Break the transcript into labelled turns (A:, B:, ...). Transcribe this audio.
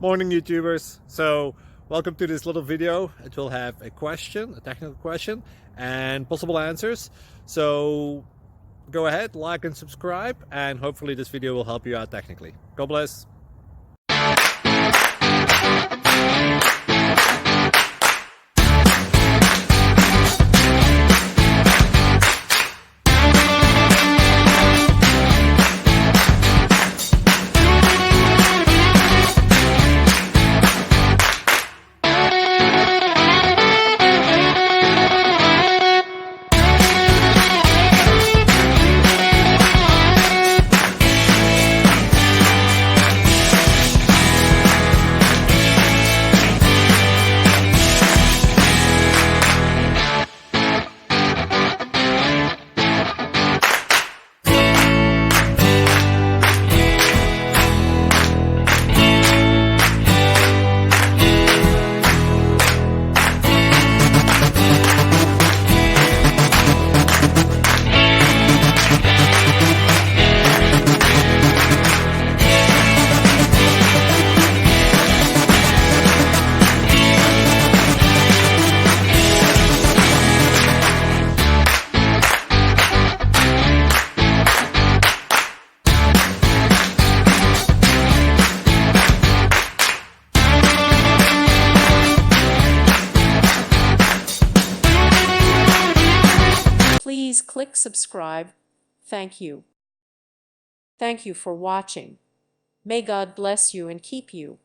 A: Morning YouTubers. So welcome to this little video. It will have a question, a technical question, and possible answers. So go ahead, like and subscribe, and hopefully this video will help you out technically. God bless.
B: Please click subscribe. Thank you. Thank you for watching. May God bless you and keep you.